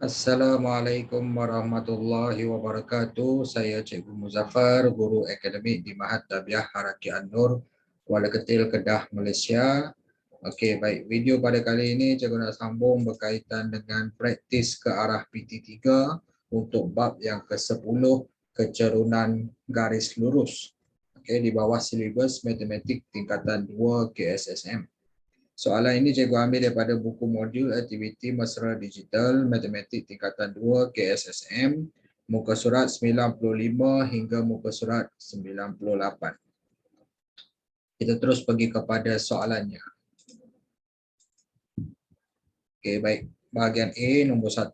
Assalamualaikum warahmatullahi wabarakatuh. Saya Cikgu Muzaffar, Guru Akademik di Mahat Tabiah Haraki An-Nur, Kuala Ketil, Kedah, Malaysia. Okey, baik. Video pada kali ini Cikgu nak sambung berkaitan dengan praktis ke arah PT3 untuk bab yang ke-10, kecerunan garis lurus. Okey, di bawah silibus Matematik tingkatan 2 KSSM. Soalan ini cikgu ambil daripada buku modul aktiviti mesra digital matematik tingkatan 2 KSSM muka surat 95 hingga muka surat 98. Kita terus pergi kepada soalannya. Okey, baik. Bahagian A nombor 1.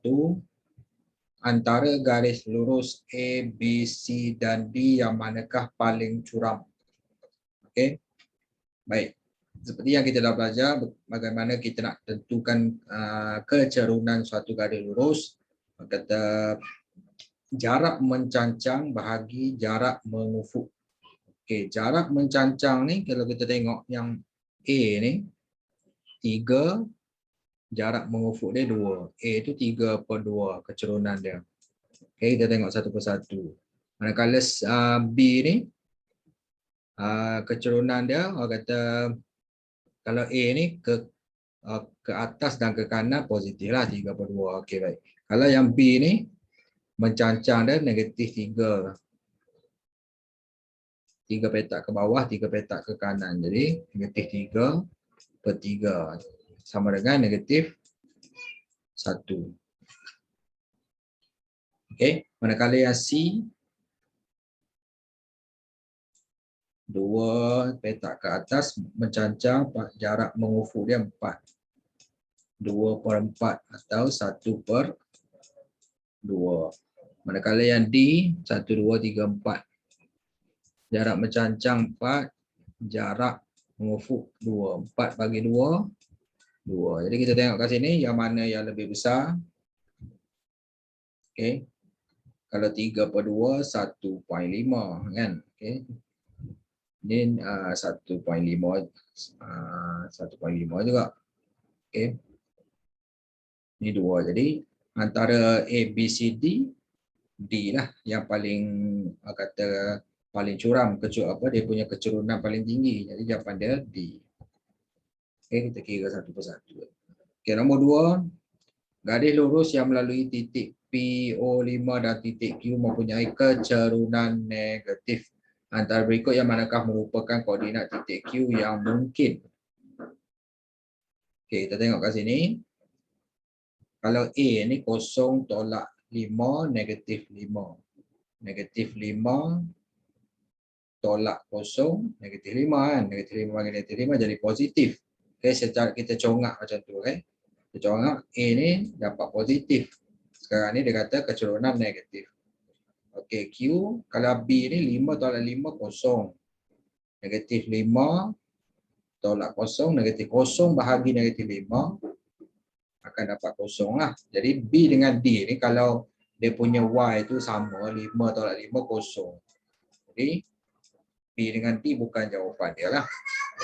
Antara garis lurus A, B, C dan D yang manakah paling curam? Okey. Baik. Seperti yang kita dah belajar, bagaimana kita nak tentukan kecerunan suatu garis lurus. Kata jarak mencancang bahagi jarak mengufuk. Okey, jarak mencancang ni kalau kita tengok yang A ni 3, jarak mengufuk dia 2. A tu 3/2 kecerunan dia. Okey, kita tengok satu persatu. Manakala B ni kecerunan dia orang kata kalau A ni ke atas dan ke kanan positif lah 3/2. Okey, baik. Kalau yang B ni mencancang dia negatif 3. 3 petak ke bawah, 3 petak ke kanan. Jadi negatif 3/3 sama dengan negatif 1. Okey, manakala yang C 2 petak ke atas mencancang, jarak mengufuk dia 4. 2/4 atau 1/2. Manakala yang D 1, 2, 3, 4. Jarak mencancang 4, jarak mengufuk 2. 4 bagi 2, 2. Jadi kita tengok kat sini yang mana yang lebih besar. Okey. Kalau 3/2 1.5 kan. Okey. Ini 1.5 1.5 juga. Okey. Ini 2. Jadi antara A, B, C, D, D lah yang paling kata paling curam, dia punya kecerunan paling tinggi. Jadi jawapan dia D. Okey, kita kira satu persatu. Okey, nombor 2. Garis lurus yang melalui titik PO5 dan titik Q mempunyai kecerunan negatif. Antara berikut yang manakah merupakan koordinat titik Q yang mungkin? Okey, kita tengok kat sini. Kalau A ni 0/5 negatif 5. Negatif 5 tolak 0 negatif 5 kan. Negatif 5 bagi negatif 5 jadi positif. Okey, secara kita congak macam tu kan. Kita congak A ni dapat positif. Sekarang ni dia kata kecerunan negatif. Okey, Q kalau B ni 5 tolak 5 0. Negatif 5 tolak 0, negatif 0 bahagi negatif 5 akan dapat 0 lah. Jadi B dengan D ni kalau dia punya Y tu sama, 5 tolak 5 0. Jadi B dengan D bukan jawapan dia lah.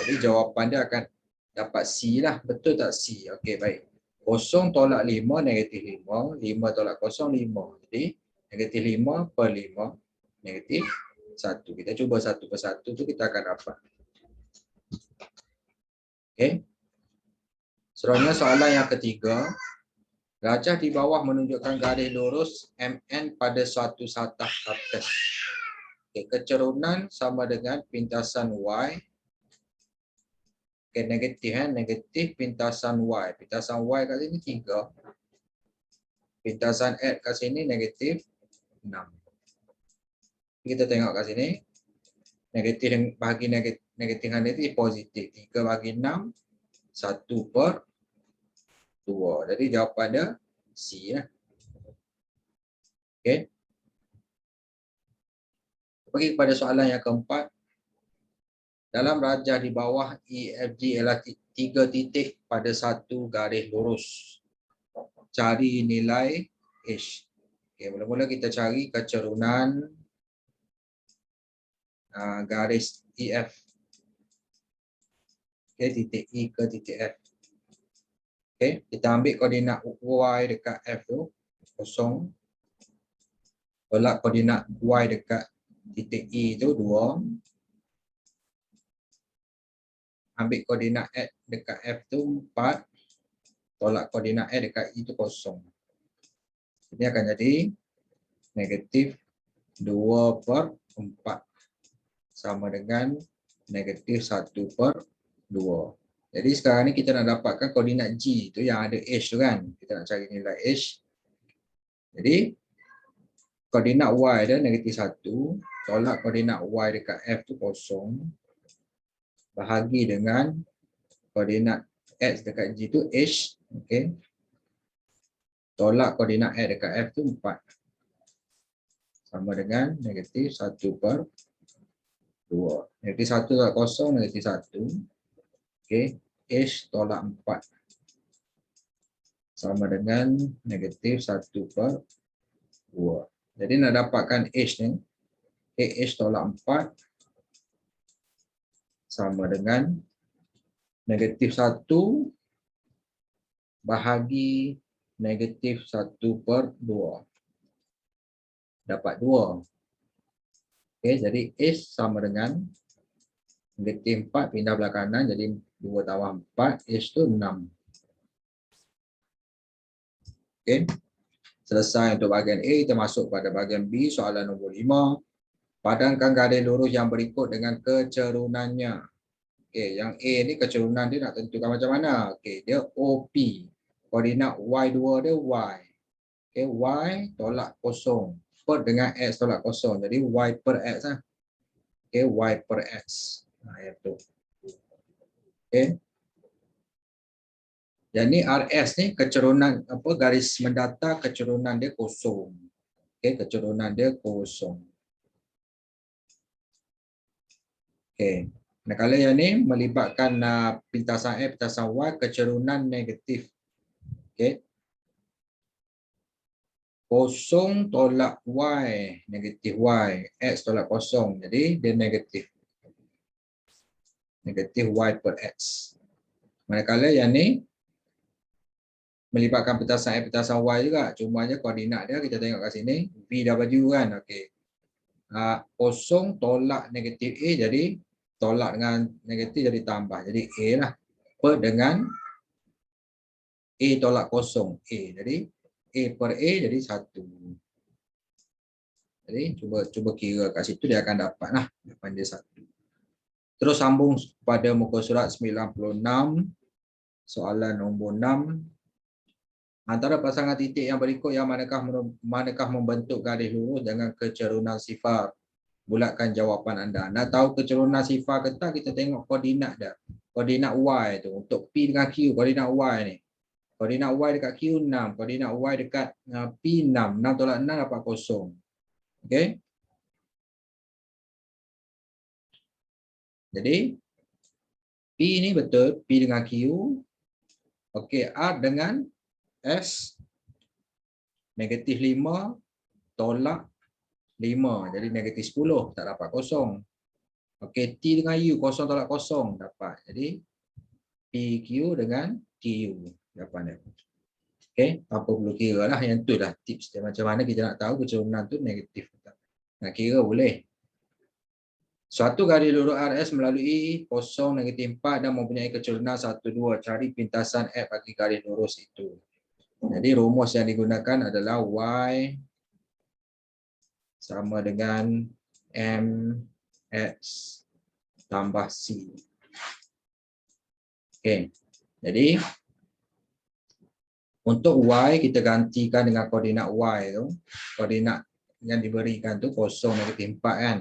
Jadi jawapan dia akan dapat C lah. Betul tak C? Okey, baik. 0 tolak 5 negatif 5. 5 tolak 0 5. Jadi negatif 5/5 negatif 1. Kita cuba satu persatu tu kita akan dapat. Okey. Seterusnya soalan yang ketiga. Rajah di bawah menunjukkan garis lurus MN pada suatu satah kertas. Okay, kecerunan sama dengan pintasan Y. Okay, negatif negatif pintasan Y. Pintasan Y kat sini 3. Pintasan X kat sini negatif 6. Kita tengok kat sini. Negatif bahagi negatif dengan negatif positif. 3 bagi 6 1/2. Jadi jawapan dia C ya. Okey. Pergi kepada soalan yang keempat. Dalam rajah di bawah EFG ialah 3 titik pada satu garis lurus. Cari nilai H. Okey, mula-mula kita cari kecerunan garis EF. Okey, titik E ke titik F. Okey, kita ambil koordinat Y dekat F tu. kosong. Tolak koordinat Y dekat titik E itu 2. Ambil koordinat X dekat F tu 4. Tolak koordinat X dekat E itu 0. Ini akan jadi negatif 2/4 sama dengan negatif 1/2. Jadi sekarang ni kita nak dapatkan koordinat G tu yang ada H tu kan. Kita nak cari nilai H. Jadi koordinat Y dia negatif 1. Tolak koordinat Y dekat F tu 0. Bahagi dengan koordinat X dekat G tu H. Okay. Tolak koordinat X dekat F tu 4. Sama dengan negatif 1/2. Negatif 1 tolak 0, negatif 1. Okay. H tolak 4. Sama dengan negatif 1/2. Jadi nak dapatkan H ni. H tolak 4. Sama dengan negatif 1 bahagi negatif 1/2. Dapat 2. Okay, jadi H sama dengan negatif 4 pindah belah kanan jadi 2 tambah 4. H tu 6. Okay. Selesai untuk bahagian A, kita masuk pada bahagian B, soalan nombor 5. Padankan garis lurus yang berikut dengan kecerunannya. Okay, yang A ni kecerunan dia nak tentukan macam mana? Okay, dia OP. Koordinat Y2 dia Y. Okay, Y tolak 0 per dengan X tolak 0. Jadi Y per X lah. Okay, Y per X. Nah, itu. Okay. Yang ni RS ni kecerunan apa garis mendatar kecerunan dia 0. Okay, kecerunan dia 0. Okay. Nah, kalau yang ni melibatkan pintasan X, pintasan Y, kecerunan negatif. Okay. 0 tolak Y, negatif Y. X tolak 0, jadi dia negatif. Negatif Y per X. Manakala yang ni melibatkan pintasan X, pintasan Y juga. Cuma je koordinat dia, kita tengok kat sini. VW kan. Okay. 0 tolak negatif A, jadi tolak dengan negatif jadi tambah. Jadi A lah. Per dengan A tolak 0. A. Jadi A per A jadi 1. Jadi cuba kira kat situ dia akan dapat lah. Jawapan dia 1. Terus sambung pada muka surat 96. Soalan nombor 6. Antara pasangan titik yang berikut yang manakah membentuk garis lurus dengan kecerunan sifar? Bulatkan jawapan anda. Nak tahu kecerunan sifar ke tak, kita tengok koordinat dia. Koordinat Y tu untuk P dengan Q, koordinat Y ni. Koordinat Y dekat Q 6, koordinat Y dekat P 6. 6 tolak 6 dapat 0. Okey. Jadi P ni betul, P dengan Q. Okey, R dengan S negatif 5 tolak 5. Jadi negatif 10, tak dapat 0. Okey, T dengan U, 0 tolak 0 dapat. Jadi PQ dengan QU jawapan dia. Okey, apa perlu kira lah. Yang tu lah tips dia. Macam mana kita nak tahu kecerunan tu negatif. Nak kira boleh. Suatu garis lurus RS melalui 0, negatif 4 dan mempunyai kecerunan 1, 2. Cari pintasan F bagi garis lurus itu. Jadi rumus yang digunakan adalah Y sama dengan MX tambah C. Okey. Jadi untuk Y kita gantikan dengan koordinat Y tu. Koordinat yang diberikan tu 0, negatif 4 kan.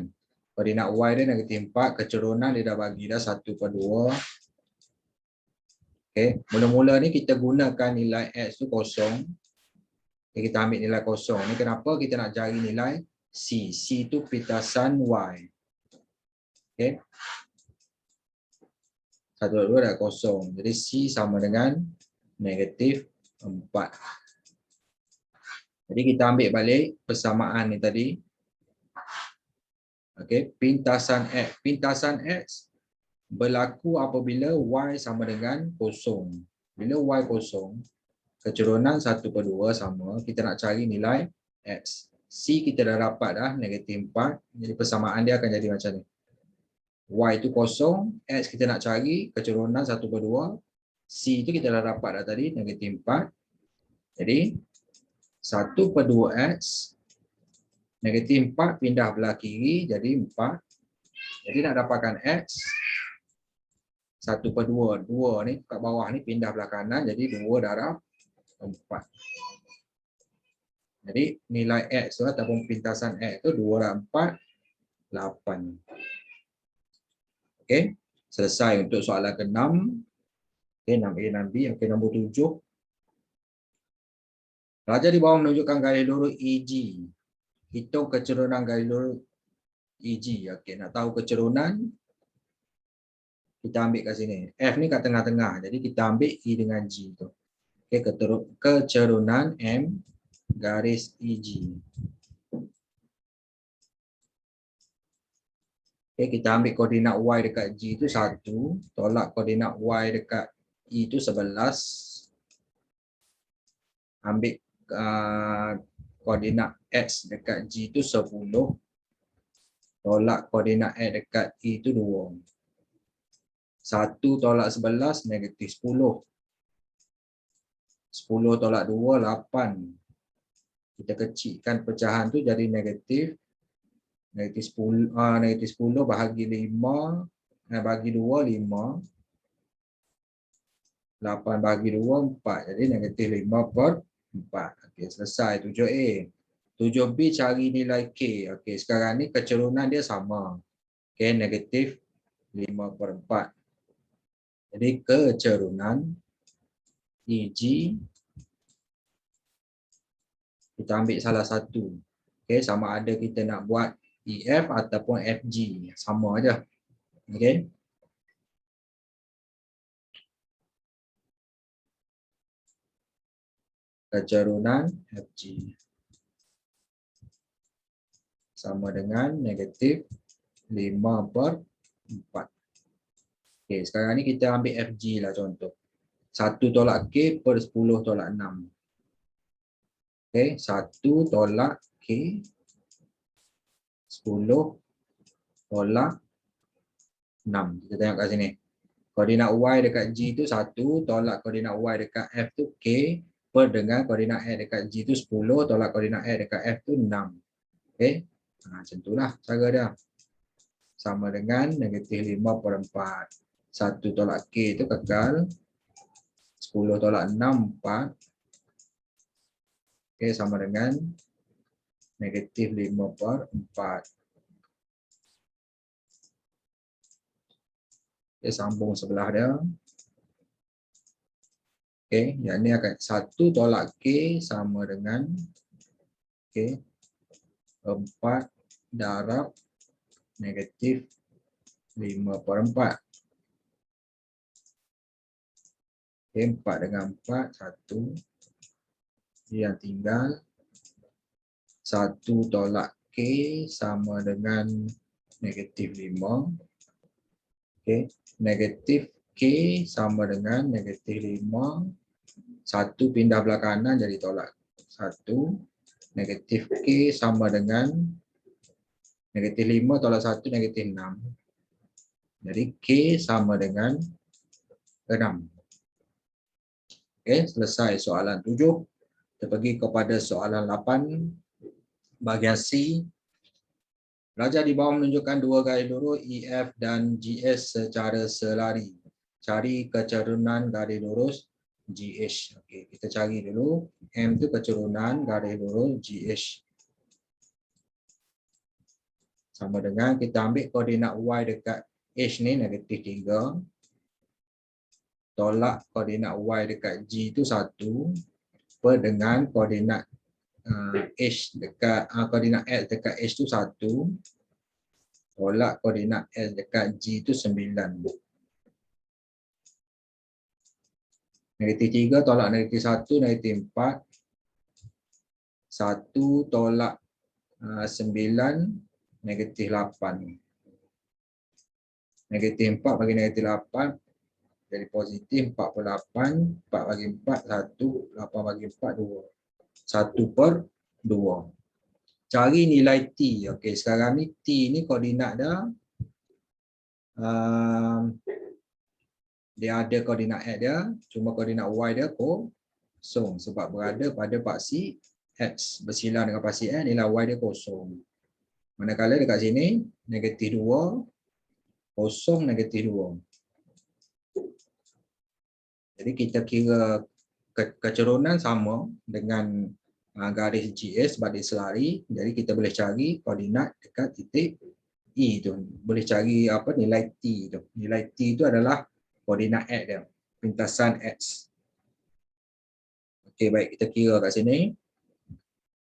Koordinat Y dia negatif 4, kecerunan dia dah bagi dah 1/2. Okey, mula-mula ni kita gunakan nilai X tu 0. Okay, kita ambil nilai 0 ni. Kenapa kita nak cari nilai C? C tu pintasan Y. Okey. 1/2 dah 0. Jadi C sama dengan negatif 4. Jadi kita ambil balik persamaan ni tadi. Okey, pintasan X. Pintasan X berlaku apabila Y sama dengan 0. Bila Y 0, Kecerunan 1/2 sama. Kita nak cari nilai X. C kita dah dapat dah, negatif 4. Jadi persamaan dia akan jadi macam ni. Y itu kosong. X kita nak cari kecerunan 1/2. C itu kita dah dapat dah tadi, negatif 4. Jadi 1/2X. Negatif 4 pindah belah kiri jadi 4. Jadi nak dapatkan X. 1/2. 2 ni kat bawah ni pindah belah kanan jadi 2 darab 4. Jadi nilai X tu ataupun pintasan X tu 2 darab 4, 8. Okey. Selesai untuk soalan ke-6. Okey, 6A, 6B. Okey, nombor 7. Raja di bawah menunjukkan garis lurus EG. Hitung kecerunan garis lurus EG. Okey, nak tahu kecerunan, kita ambil kat sini. F ni kat tengah-tengah. Jadi kita ambil E dengan G tu. Okey, kecerunan M garis EG. Okay, kita ambil koordinat Y dekat G itu 1. Tolak koordinat Y dekat E itu 11. Ambil koordinat X dekat G itu 10. Tolak koordinat X dekat E itu 2. 1 tolak 11, negatif 10. 10 tolak 2, 8. Kita kecilkan pecahan tu jadi negatif 10, negatif 10 bahagi 5, bagi 2, 5. 8 bagi 2, 4. Jadi negatif 5/4. Okey, selesai 7A. 7B cari nilai K. Okey, sekarang ni kecerunan dia sama. Okey, negatif 5/4. Jadi kecerunan EG kita ambil salah satu. Okey, sama ada kita nak buat EF ataupun FG. Sama aja. Okey. Kecerunan FG sama dengan negatif 5/4. Okey, sekarang ni kita ambil FG lah contoh. 1 tolak K per 10 tolak 6. Okey, 1 tolak K 10 tolak 6. Kita tengok kat sini. Koordinat Y dekat G tu 1, tolak koordinat Y dekat F tu K, per dengan koordinat X dekat G tu 10, tolak koordinat X dekat F tu 6. Okey, macam itulah cara dia. Sama dengan negatif 5/4. 1 tolak K tu kekal. 10 tolak 6, 4. Okey, sama dengan negatif 5/4. Okey, sambung sebelah dia. Okey, yang ni akan 1 tolak K sama dengan okey 4 darab negatif 5/4. Okey, 4 dengan 4, 1. Yang tinggal 1 tolak K sama dengan negatif 5. Okey, negatif K sama dengan negatif 5. 1 pindah belah kanan jadi tolak 1. Negatif K sama dengan negatif 5 tolak 1, negatif 6. Jadi K sama dengan 6. Okey, selesai soalan 7. Kita pergi kepada soalan 8. Bahagian C. Raja di bawah menunjukkan dua garis lurus EF dan GS secara selari. Cari kecerunan garis lurus GH. Okey, kita cari dulu. M tu kecerunan garis lurus GH. Sama dengan kita ambil koordinat Y dekat H ni negatif 3. Tolak koordinat Y dekat G tu 1. Per dengan koordinat H dekat koordinat X dekat H tu 1. Tolak koordinat S dekat G tu 9. Negatif 3 tolak negatif 1, negatif 4. 1 tolak 9, negatif 8. Negatif 4 bagi negatif 8, Jadi positif 48, 4 bagi 4, 1, 8 bagi 4, 2. 1/2. Cari nilai T. Okey, sekarang ni T ni koordinat dia. Dia ada koordinat X dia, cuma koordinat Y dia kosong sebab berada pada paksi X. Bersilang dengan paksi X, nilai Y dia kosong. Manakala dekat sini, -2, kosong -2. Jadi kita kira kecerunan sama dengan garis GS sebab dia selari. Jadi kita boleh cari koordinat dekat titik E tu. Boleh cari apa nilai T tu. Nilai T tu adalah koordinat X dia. Pintasan X. Okey, baik, kita kira kat sini.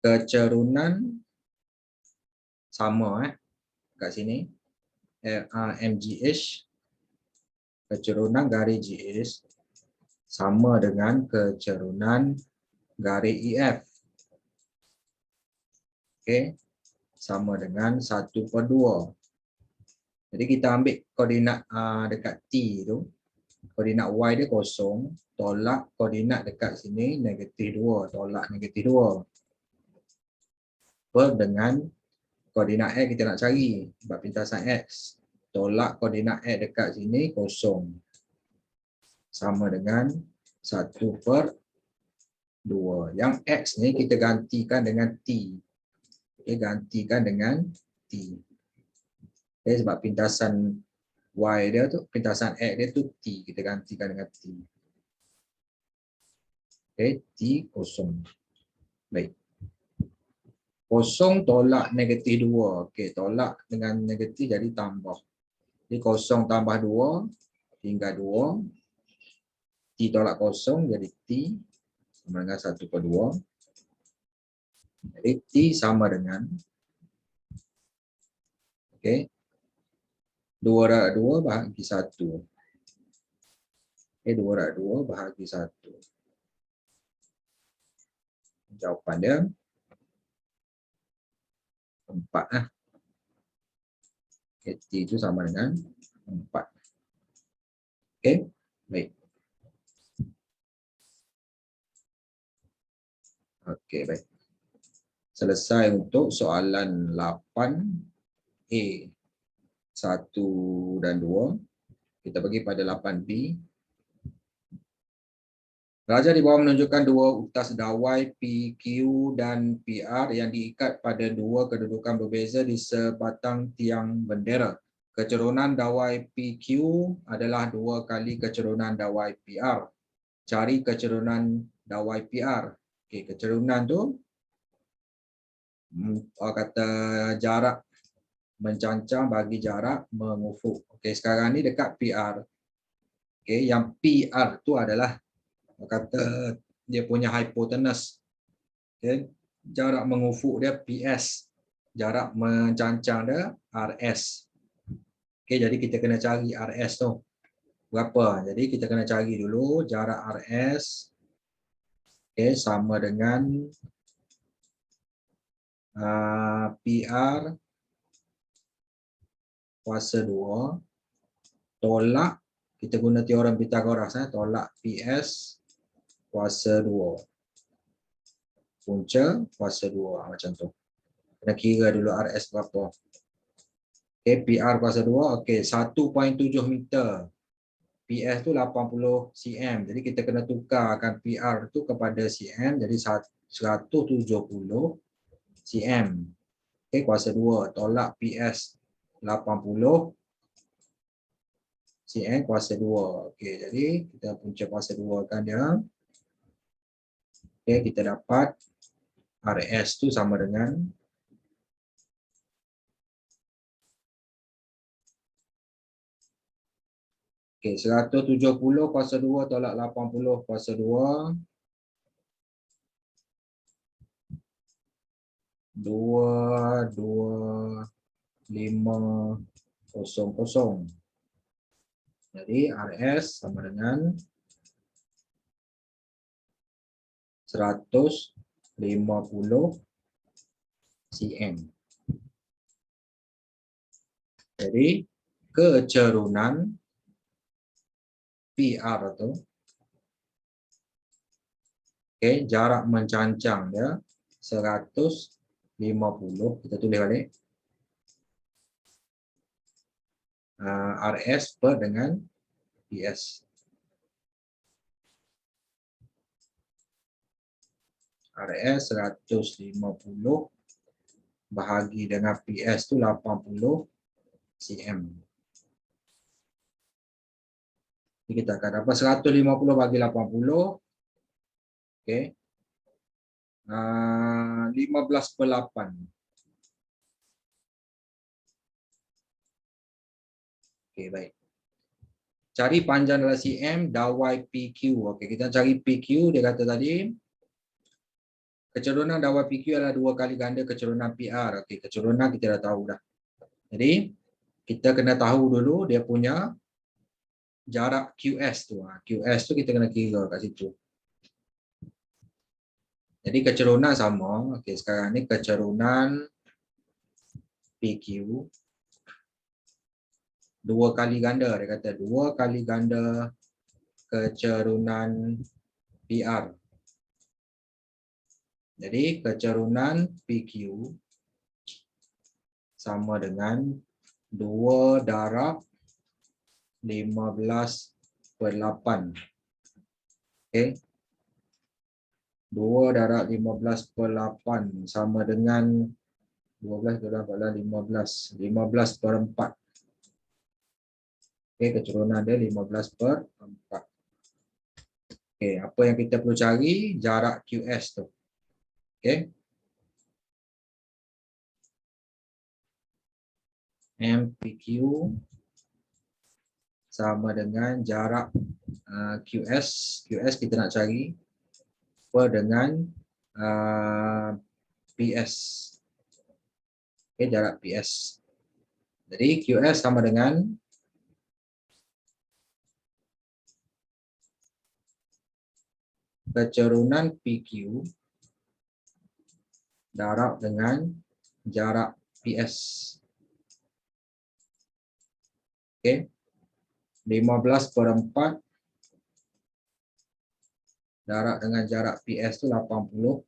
Kecerunan sama kat sini. MGH. Kecerunan garis GS sama dengan kecerunan garis EF. Okey. Sama dengan 1/2. Jadi kita ambil koordinat dekat T tu. Koordinat Y dia kosong. Tolak koordinat dekat sini -2. Tolak -2. Dengan koordinat X kita nak cari. Sebab pintasan X. Tolak koordinat X dekat sini kosong. Sama dengan 1/2. Yang X ni kita gantikan dengan T. Okay, gantikan dengan T. Okay, sebab pintasan Y dia tu, pintasan X dia tu T. Kita gantikan dengan T. Okay, T kosong. Baik. Kosong tolak -2. Okay, tolak dengan negatif jadi tambah. Jadi kosong tambah 2, tinggal 2. T tolak kosong jadi T sama dengan 1/2. Jadi T sama dengan, okay, 2/2 bahagi 1. Okay, 2/2 bahagi 1. Jawapan dia 4 lah. Okay, T itu sama dengan 4. Okay, baik. Okay, baik. Selesai untuk soalan 8A 1 dan 2. Kita pergi pada 8B. Raja di bawah menunjukkan dua utas dawai PQ dan PR yang diikat pada dua kedudukan berbeza di sebatang tiang bendera. Kecerunan dawai PQ adalah 2 kali kecerunan dawai PR. Cari kecerunan dawai PR. Okey, kecerunan tu kata jarak mencancang bagi jarak mengufuk. Okey, sekarang ni dekat PR. Okey, yang PR tu adalah kata dia punya hypotenuse. Okay. Jarak mengufuk dia PS. Jarak mencancang dia RS. Okay, jadi kita kena cari RS tu. Berapa? Jadi kita kena cari dulu jarak RS. Okay, sama dengan PR kuasa 2 tolak, kita guna teorem Pythagoras, tolak PS kuasa 2 punca kuasa 2 macam tu. Kena kira dulu RS berapa. Okay, PR kuasa 2, okay, 1.7 meter. PS tu 80 cm. Jadi kita kena tukarkan PR tu kepada cm, jadi 170 cm. Okay, kuasa 2 tolak PS 80 cm kuasa 2. Okay, jadi kita punca kuasa 2 kan dia. Okay, kita dapat RS tu sama dengan okay, 170 kuasa 2 tolak 80 kuasa 2. 22500. Jadi RS sama dengan 150 cm. Jadi kecerunan PR tu. Okey, jarak mencancang dia 150. Kita tulis balik. RS per dengan PS. RS 150 bahagi dengan PS tu 80 cm. Jadi kita akan dapat 150 bagi 80. Okey. 15/8. Okey, baik. Cari panjang dalam cm dawai PQ. Okey, kita cari PQ. Dia kata tadi kecerunan dawai PQ adalah 2 kali ganda kecerunan PR. Okey, kecerunan kita dah tahu dah. Jadi kita kena tahu dulu dia punya jarak QS tu. QS tu kita kena kira kat situ. Jadi kecerunan sama. Okey, sekarang ni kecerunan PQ 2 kali ganda. Dia kata 2 kali ganda kecerunan PR. Jadi kecerunan PQ sama dengan 2 darab 15/8. Okey. 2 darab 15/8 sama dengan 12 darab 15. 15/4. Okey, kecerunan dia 15/4. Okey, apa yang kita perlu cari? Jarak QS tu. Okey. MPQ sama dengan jarak QS. QS kita nak cari per dengan PS. Okey, jarak PS. Jadi QS sama dengan kecerunan PQ darab dengan jarak PS. Okey. 15/4 darab dengan jarak PS tu 80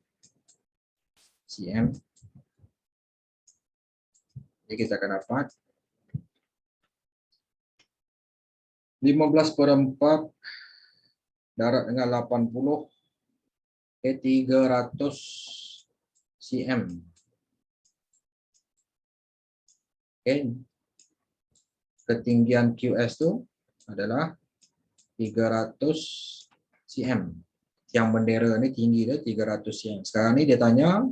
cm. Jadi kita akan dapat 15/4 darab dengan 80. Okey, 300 cm. Okey. Ketinggian QS tu adalah 300 cm. Tiang bendera ni tinggi dia 300 cm. Sekarang ni dia tanya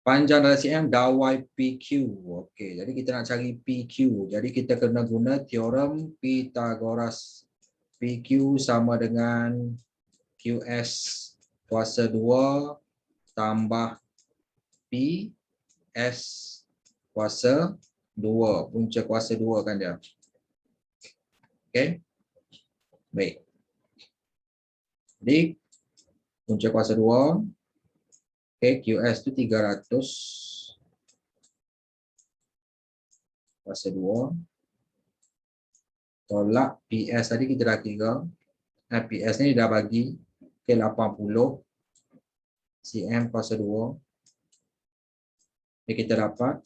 panjang dalam cm dawai PQ. Okey, jadi kita nak cari PQ. Jadi kita kena guna teorem Pythagoras. PQ sama dengan QS kuasa 2 tambah PS kuasa 2. Punca kuasa 2 kan dia. Okey. Baik. Jadi punca kuasa 2. Okey, QS tu 300 kuasa 2 tolak PS tadi kita dah kira. PS ni dah bagi. Okey, 80 cm kuasa 2. Jadi kita dapat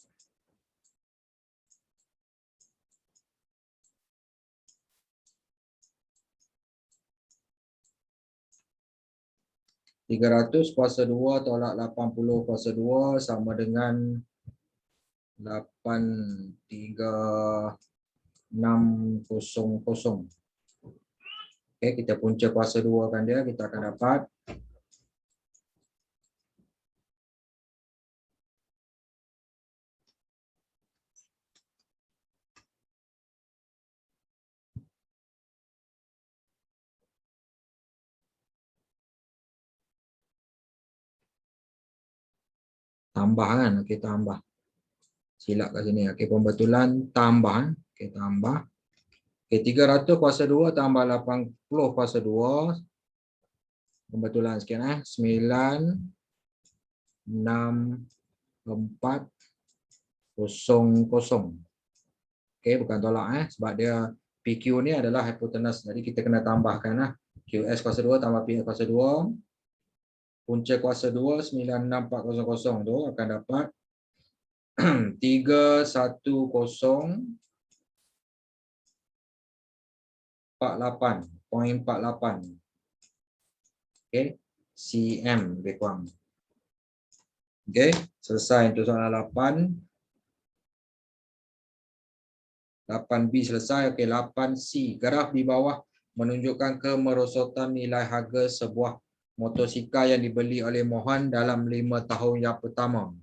300 kuasa 2 tolak 80 kuasa 2 sama dengan 83600. Okey, kita punca kuasa 2 kan dia, kita akan dapat tambah kan. Okey, tambah. Silap kat sini. Okey, pembetulan tambah. Okey, tambah. Okey, 300 kuasa 2 tambah 80 kuasa 2. Pembetulan sekian 9 6 4 0 0. Okey, bukan tolak sebab dia PQ ni adalah hipotenus. Jadi kita kena tambahkan lah. QS kuasa 2 tambah PX kuasa 2. Punca kuasa 2 96400 tu akan dapat 31048.48. Okey, cm lebih kurang. Okey, selesai untuk soalan 8. 8B selesai. Okey, 8C. Graf di bawah menunjukkan kemerosotan nilai harga sebuah motosikal yang dibeli oleh Mohan dalam 5 tahun yang pertama.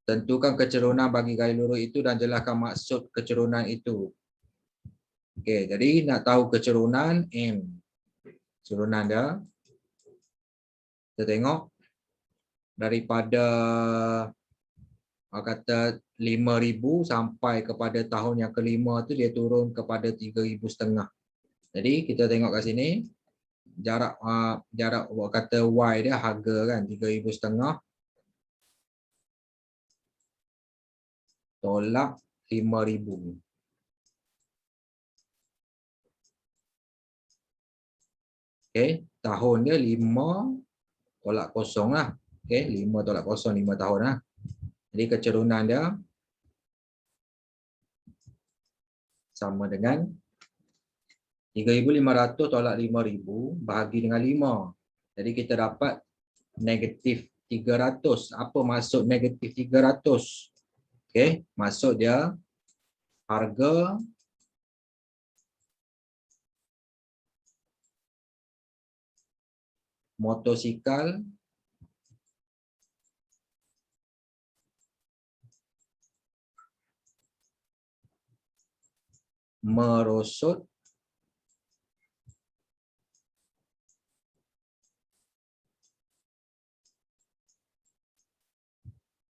Tentukan kecerunan bagi gaya lurus itu dan jelaskan maksud kecerunan itu. Okey, jadi nak tahu kecerunan M. Kecerunan dia. Kita tengok daripada kata 5,000 sampai kepada tahun yang kelima tu dia turun kepada 3,500. Jadi kita tengok kat sini jarak kata Y dia harga kan 3,500 tolak 5,000. Okey, tahun dia 5 tolak 0 lah. Okey, 5 tolak 0 5 tahun lah. Jadi kecerunan dia sama dengan 3,500 tolak 5,000 bahagi dengan 5. Jadi kita dapat negatif 300. Apa maksud negatif 300? Okey, maksud dia harga motosikal merosot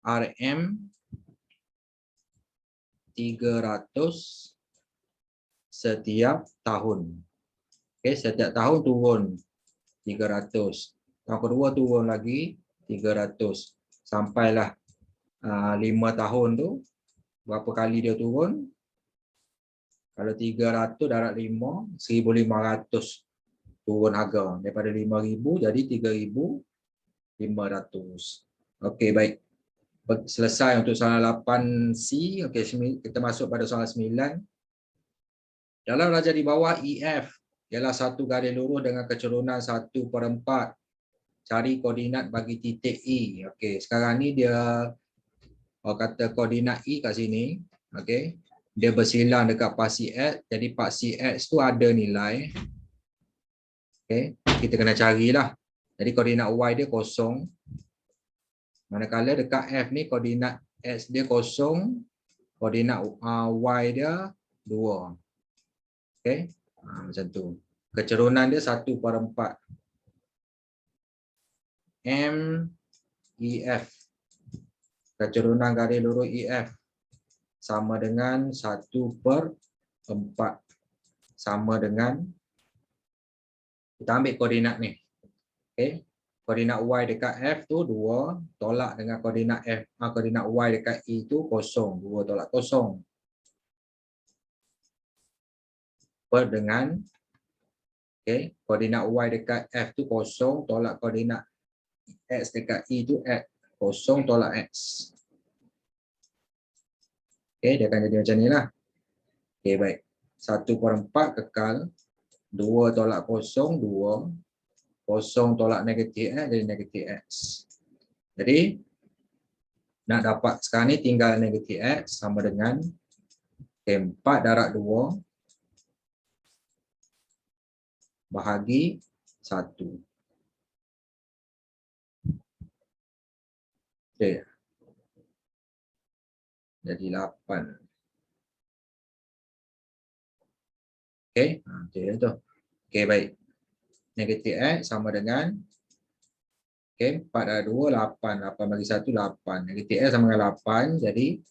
RM 300 setiap tahun. Okey, setiap tahun turun 300. Tahun kedua turun lagi 300. Sampailah 5 tahun tu berapa kali dia turun? Kalau 300 darab 5, 1,500 turun harga. Daripada 5,000 jadi 3,500. Okey, baik. Selesai untuk soalan 8C. Okey, kita masuk pada soalan 9. Dalam rajah di bawah EF ialah satu garis lurus dengan kecerunan 1/4. Cari koordinat bagi titik E. Okey, sekarang ni dia kata koordinat E kat sini. Okey. Dia bersilang dekat pasi X. Jadi pasi X tu ada nilai. Okey, kita kena carilah. Jadi koordinat Y dia 0. Manakala dekat F ni koordinat X dia 0, koordinat Y dia 2. Okey, macam tu. Kecerunan dia 1/4. MEF. Kecerunan garis lurus EF sama dengan 1/4. Sama dengan, kita ambil koordinat ni. Okey. Koordinat Y dekat F tu 2 tolak dengan koordinat koordinat Y dekat E tu 0. 2 tolak 0. Per dengan koordinat Y dekat F tu 0 tolak koordinat X dekat E tu X. 0 tolak X. Dia akan jadi macam ni lah. Baik. 1/4 kekal. 2 tolak 0, 2. 0 tolak negatif X jadi negatif X. Jadi nak dapat sekarang ni tinggal negatif X sama dengan 4 darab 2 bahagi 1. Okey. Jadi 8. Okey, macam tu. Okey, baik. Negatif X sama dengan 4 darab 2, 8. 8 bagi 1, 8. Negatif X sama dengan 8. Jadi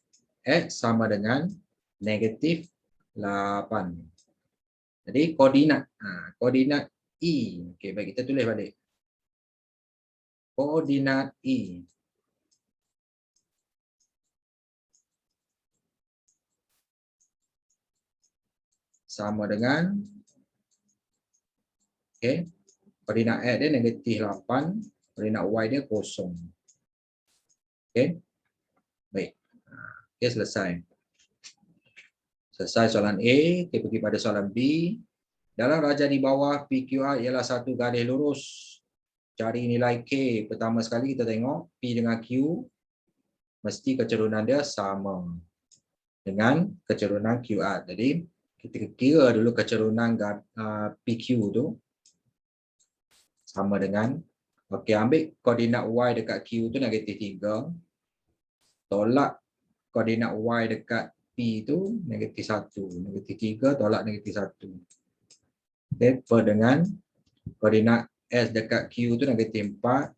X sama dengan negatif 8. Jadi koordinat. Koordinat E. Okey, baik, kita tulis balik. Koordinat E. sama dengan okey, koordinat X dia negatif 8, koordinat Y dia 0. Okey. Baik. Okey, selesai. Selesai soalan A, kita pergi pada soalan B. Dalam rajah di bawah PQR ialah satu garis lurus. Cari nilai K. Pertama sekali kita tengok P dengan Q mesti kecerunan dia sama dengan kecerunan QR. Jadi kita kira dulu kecerunan PQ tu sama dengan, okey, ambil koordinat Y dekat Q tu negatif 3. Tolak koordinat Y dekat P tu negatif 1. Negatif 3 tolak negatif 1. Okey, per dengan koordinat S dekat Q tu negatif 4.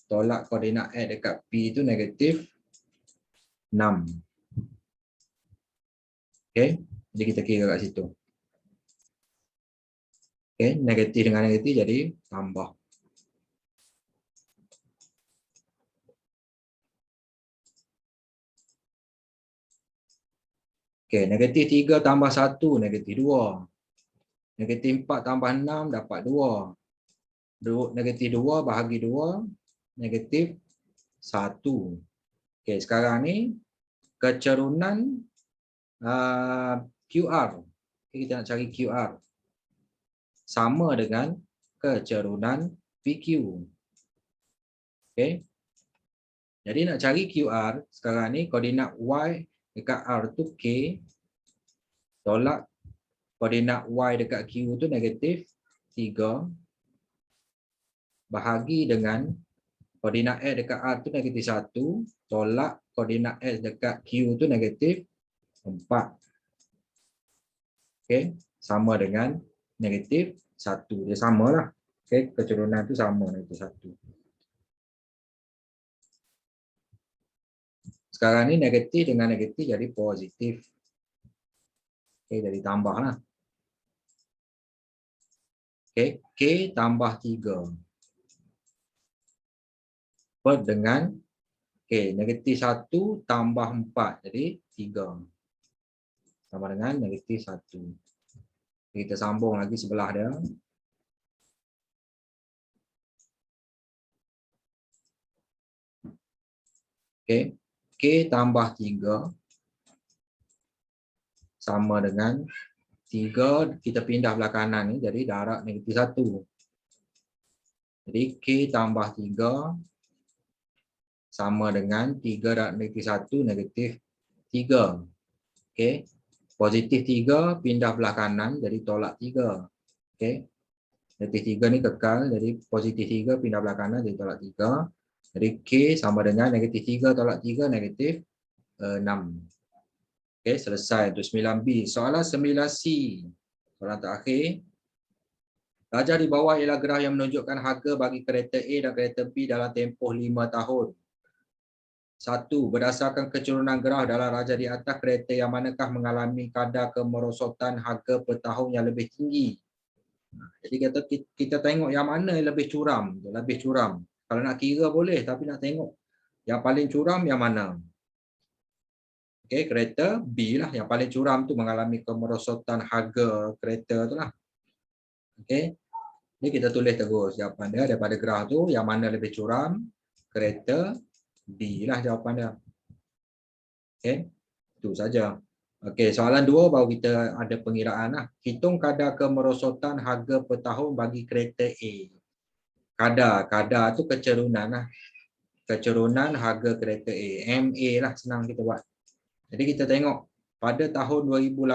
Tolak koordinat X dekat P tu negatif 6. Okey, jadi kita kira kat situ. Okey, negatif dengan negatif jadi tambah. Okey, negatif 3 tambah 1, negatif 2. Negatif 4 tambah 6, dapat 2. Negatif 2 bahagi 2, negatif 1. Okey, sekarang ni kecerunan QR. Okay, kita nak cari QR. Sama dengan kecerunan PQ. Okey. Jadi nak cari QR, sekarang ni koordinat Y dekat R tu K. Tolak koordinat Y dekat Q tu negatif 3. Bahagi dengan koordinat X dekat R tu negatif 1. Tolak koordinat X dekat Q tu negatif 4. Okey, sama dengan negatif 1. Dia samalah. Okey, kecerunan tu sama negatif 1. Sekarang ni negatif dengan negatif jadi positif. Okey, jadi tambahlah. Okey, K tambah 3. Per dengan okey, negatif 1 tambah 4 jadi 3. Sama dengan negatif 1. Kita sambung lagi sebelah dia. Okey, K tambah 3 sama dengan 3, kita pindah belah kanan ni jadi darab negatif 1. Jadi K tambah 3 sama dengan 3 darab negatif 1 negatif 3. Okey. Positif 3 pindah belah kanan jadi tolak 3. Okey. Negatif 3 ni kekal jadi positif 3 pindah belah kanan jadi tolak 3. Jadi K sama dengan negatif 3 tolak 3 negatif 6. Okey, selesai untuk 9B. Soalan 9C. Soalan terakhir. Rajah di bawah ialah graf yang menunjukkan harga bagi kereta A dan kereta B dalam tempoh 5 tahun. 1. Berdasarkan kecerunan graf dalam rajah di atas, kereta yang manakah mengalami kadar kemerosotan harga per tahun yang lebih tinggi? Jadi kita tengok yang mana yang lebih curam. Lebih curam. Kalau nak kira boleh, tapi nak tengok yang paling curam yang mana. Okey, kereta B lah yang paling curam tu mengalami kemerosotan harga kereta tu lah. Okey. Ni kita tulis terus jawapan dia daripada graf tu yang mana lebih curam, kereta B lah jawapan dia. Okey. Itu saja. Okey, soalan 2 baru kita ada pengiraan lah. Hitung kadar kemerosotan harga per tahun bagi kereta A. Kadar tu kecerunan lah. Kecerunan harga kereta A. MA lah senang kita buat. Jadi kita tengok pada tahun 2018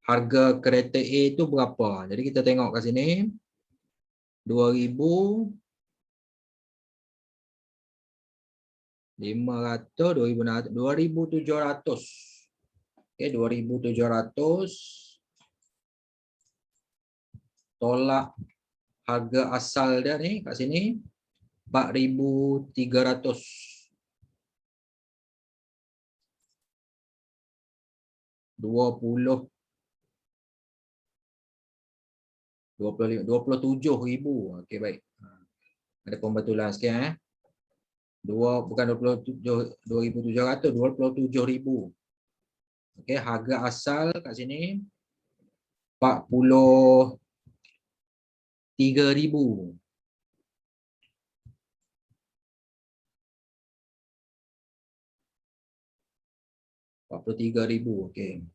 harga kereta A tu berapa. Jadi kita tengok kat sini 2,500, 2,700. Okey, 2,700 tolak harga asal dia ni kat sini 4,300. 27,000. Okey, baik. Ada pembetulan sikit bukan 2,700, 27,000. Okey, harga asal kat sini 43.000. Okey.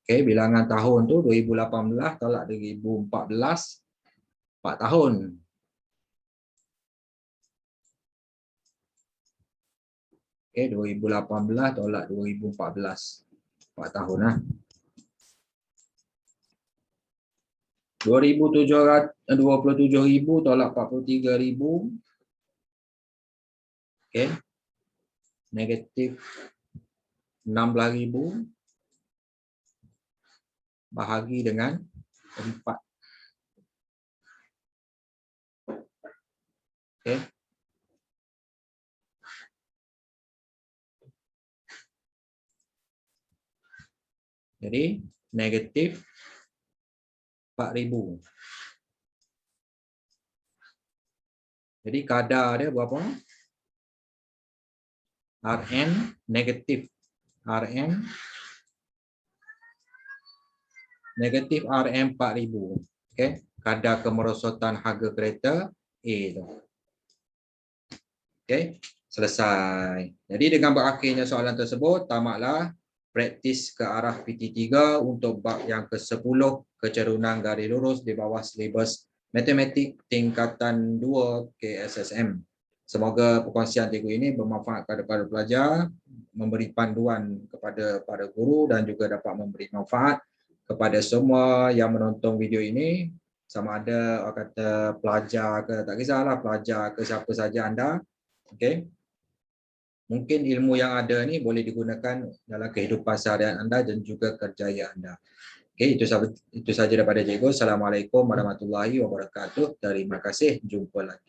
Okey, bilangan tahun tu 2018 tolak 2014, 4 tahun. Okey, 2018 tolak 2014, 4 tahun lah. 27.000 tolak 43.000. Okey. Negatif 16.000 bahagi dengan 4. Okey. Jadi negatif 4.000. Jadi kadar dia berapa? Rn negatif. Rn negatif Rm 4.000. Okey, kadar kemerosotan harga kereta A tu. Okey, selesai. Jadi dengan berakhirnya soalan tersebut, tamatlah praktis ke arah PT3 untuk bab yang ke-10 kecerunan garis lurus di bawah silibus matematik tingkatan 2 KSSM. Semoga perkongsian cikgu ini bermanfaat kepada pelajar, memberi panduan kepada para guru dan juga dapat memberi manfaat kepada semua yang menonton video ini, sama ada orang kata pelajar ke, tak kisahlah pelajar ke siapa saja anda. Okey. Mungkin ilmu yang ada ni boleh digunakan dalam kehidupan seharian anda dan juga kerjaya anda. Okey, itu saja daripada cikgu. Assalamualaikum warahmatullahi wabarakatuh. Terima kasih. Jumpa lagi.